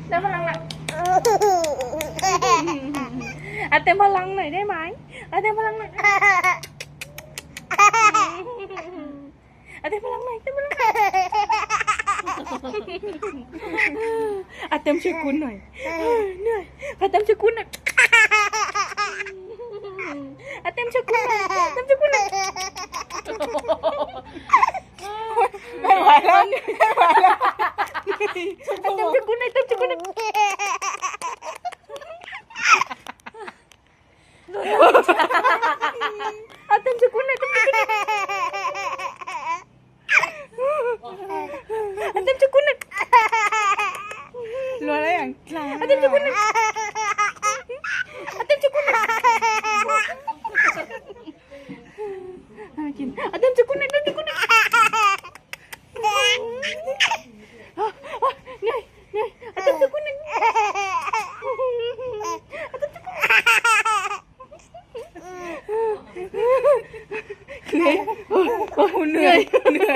เติมพลังหน่อยเต็มพลังหน่อยได้ไหมเต็มพลังหน่อยเต็มพลังหน่อยเต็มพลังหน่อยเต็มช่วยคุณหน่อยเหนื่อยเต็มช่วยคุณหน่อยเต็มช่วยคุณหน่อยเต็มช่วยคุณหน่อยไม่ไหวแล้วไม่ไหวแล้วเต็มช่วยคุณหน่อยเต็มช่วยคุณหน่อยเต็มช่วยคุณหน่อยเต็มช่วยคุณหน่อยเต็มช่วยคุณหน่อยรัวแล้วอย่างเต็มช่วยคุณหน่อยเต็มช่วยคุณหน่อยกินเต็มช่วยคุณหน่อยเต็มช่วยคุณหน่อยเหนื่อยเต็มช่วยคุณหน่อยเหนื่อยเหนื่อย